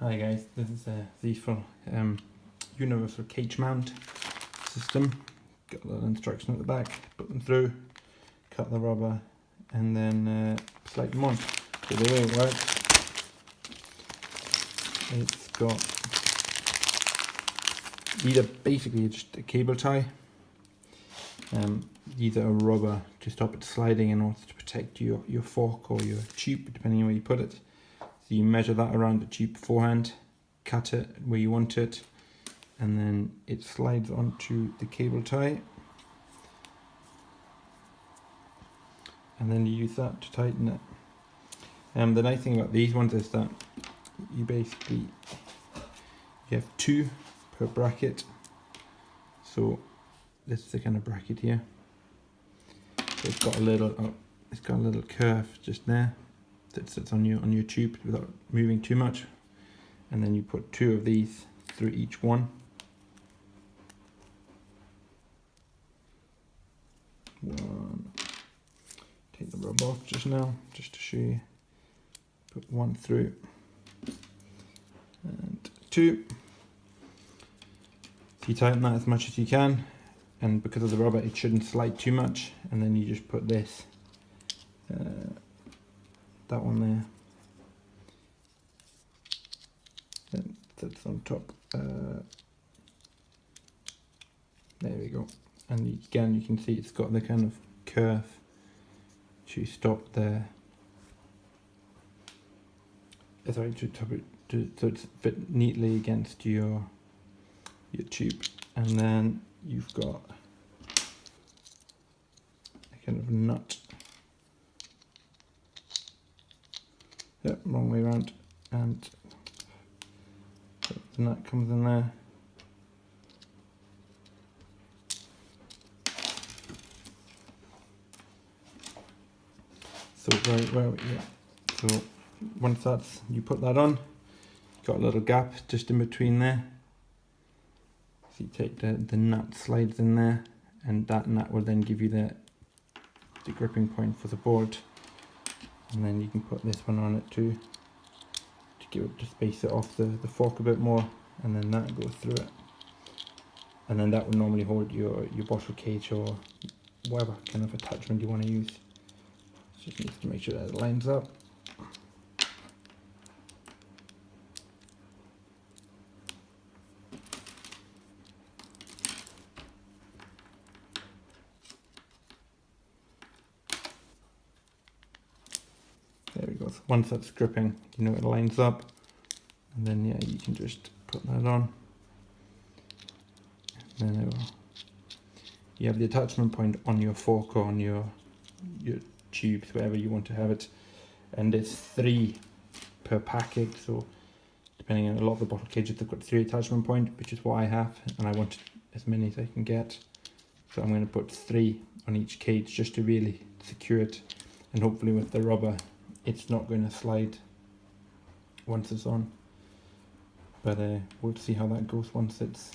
Hi guys, this is a Zefal Universal Cage Mount system. Got a little instruction at the back, put them through, cut the rubber and then slide them on. So the way it works, it's got either basically just a cable tie, either a rubber to stop it sliding in order to protect your fork or your tube depending on where you put it. So you measure that around the tube beforehand, cut it where you want it, and then it slides onto the cable tie. And then you use that to tighten it. The nice thing about these ones is that you have two per bracket. So this is the kind of bracket here. So it's got a little curve just there that sits on your tube without moving too much, and then you put two of these through each one. Take the rubber off just now, just to show you. Put one through and two. So you tighten that as much as you can, and because of the rubber it shouldn't slide too much, and then you just put this that one there, then that's on top. There we go. And again, you can see it's got the kind of curve to stop the so it's fit neatly against your tube. And then you've got a kind of nut. Yep, wrong way around, and the nut comes in there. So once that's, you put that on, got a little gap just in between there. So you take the nut slides in there, and that nut will then give you the gripping point for the board. And then you can put this one on it too, to space it off the fork a bit more, and then that goes through it. And then that will normally hold your bottle cage or whatever kind of attachment you want to use. Just needs to make sure that it lines up. There we go. So once that's gripping, you know it lines up, and then yeah, you can just put that on. And then you have the attachment point on your fork or on your tubes, wherever you want to have it, and it's 3 per packet. So depending on, a lot of the bottle cages, they've got 3 attachment points, which is what I have, and I want as many as I can get. So I'm going to put 3 on each cage just to really secure it, and hopefully with the rubber it's not going to slide once it's on. But we'll see how that goes once it's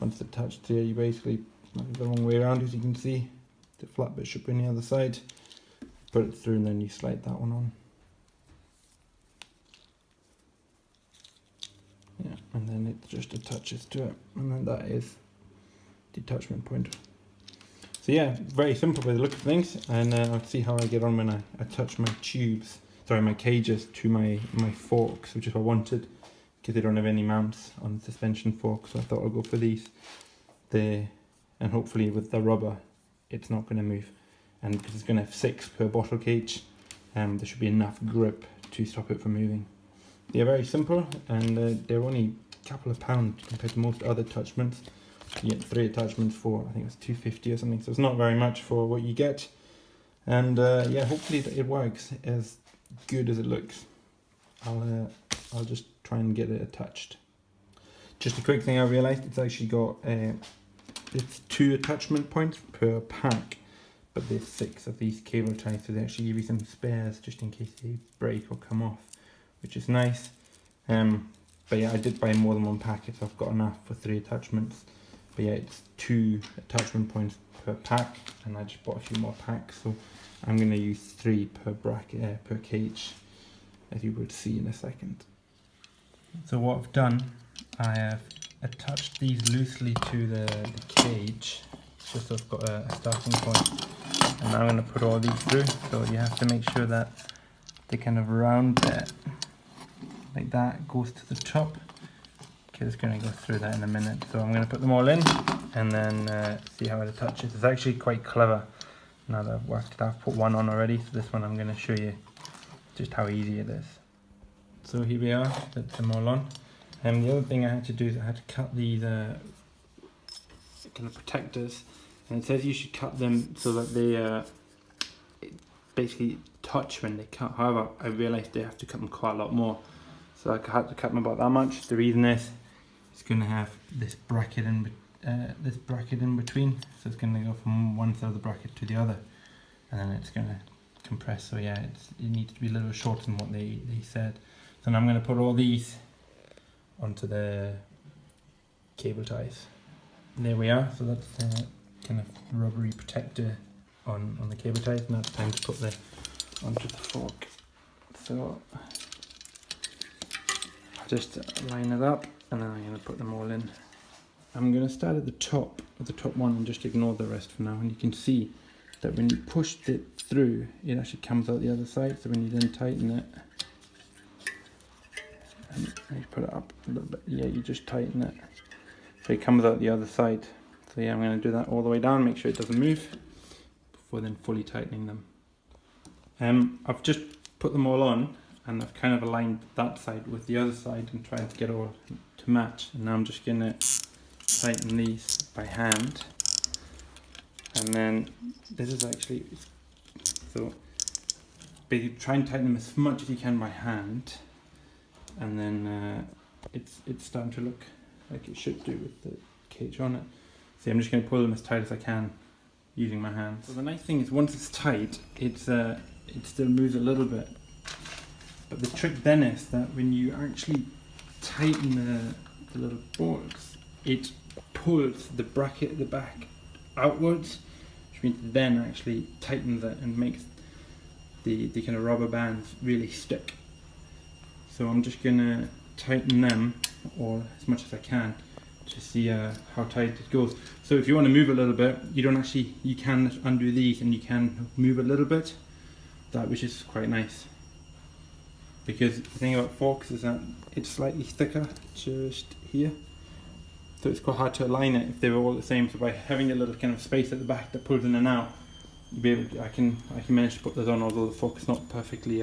attached here. You basically, the wrong way around, as you can see, the flat bit should be on the other side. Put it through and then you slide that one on. Yeah, and then it just attaches to it, and then that is the attachment point. So yeah, very simple by the look of things, and I'll see how I get on when I attach my cages to my forks, which is what I wanted, because they don't have any mounts on the suspension fork, so I thought I'll go for these. And hopefully with the rubber, it's not going to move, and because it's going to have 6 per bottle cage, there should be enough grip to stop it from moving. They're very simple, and they're only a couple of pounds compared to most other attachments. You get 3 attachments for, I think it's $2.50 or something, so it's not very much for what you get. And yeah, hopefully it works as good as it looks. I'll just try and get it attached. Just a quick thing, I realised it's actually got it's 2 attachment points per pack, but there's 6 of these cable ties, so they actually give you some spares just in case they break or come off, which is nice. But yeah, I did buy more than 1 packet, so I've got enough for 3 attachments. But yeah, it's 2 attachment points per pack, and I just bought a few more packs, so I'm going to use 3 per bracket per cage, as you would see in a second. So what I've done, I have attached these loosely to the cage, just so I've got a starting point. And now I'm going to put all these through, so you have to make sure that they kind of round there, like that, goes to the top. Okay, it's going to go through that in a minute. So I'm going to put them all in and then see how it attaches. It's actually quite clever now that I've worked it out. I've put one on already, so this one I'm going to show you just how easy it is. So here we are, put them all on. And the other thing I had to do is I had to cut these kind of protectors. And it says you should cut them so that they basically touch when they cut. However, I realised they have to cut them quite a lot more. So I had to cut them about that much. The reason is it's going to have this bracket in between. So it's going to go from one side of the bracket to the other. And then it's going to compress. So yeah, it needs to be a little shorter than what they said. So now I'm going to put all these onto the cable ties. And there we are. So that's kind of rubbery protector on the cable ties, and that's time to put the onto the fork. So I'll just line it up and then I'm going to put them all in. I'm going to start at the top one and just ignore the rest for now, and you can see that when you push it through it actually comes out the other side. So when you then tighten it and you put it up a little bit, yeah, you just tighten it so it comes out the other side. So yeah, I'm going to do that all the way down, make sure it doesn't move before then fully tightening them. I've just put them all on and I've kind of aligned that side with the other side and trying to get all to match. And now I'm just going to tighten these by hand. And then this is actually, so basically try and tighten them as much as you can by hand. And then it's starting to look like it should do with the cage on it. See, I'm just going to pull them as tight as I can using my hands. So the nice thing is once it's tight, it still moves a little bit. But the trick then is that when you actually tighten the little bolts, it pulls the bracket at the back outwards, which means it then actually tightens it and makes the kind of rubber bands really stick. So I'm just going to tighten them or as much as I can to see how tight it goes. So if you want to move a little bit, you can undo these and you can move a little bit, which is quite nice. Because the thing about forks is that it's slightly thicker just here. So it's quite hard to align it if they were all the same. So by having a little kind of space at the back that pulls in and out, I can manage to put those on, although the fork is not perfectly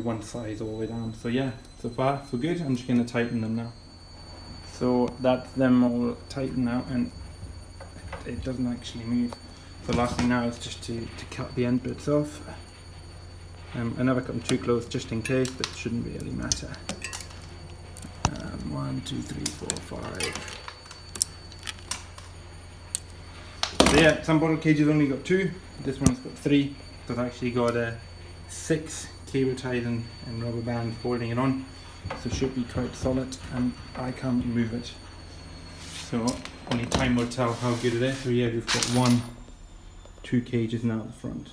one size all the way down. So yeah, so far so good. I'm just going to tighten them now. So that's them all tightened now and it doesn't actually move. So the last thing now is just to cut the end bits off. I never cut them too close just in case, but it shouldn't really matter. 1, 2, 3, 4, 5. So yeah, some bottle cages only got 2. This one's got 3. So it's actually got 6 cable ties and rubber bands holding it on. So it should be quite solid and I can't move it. So only time will tell how good it is. So yeah, we've got 2 cages now at the front.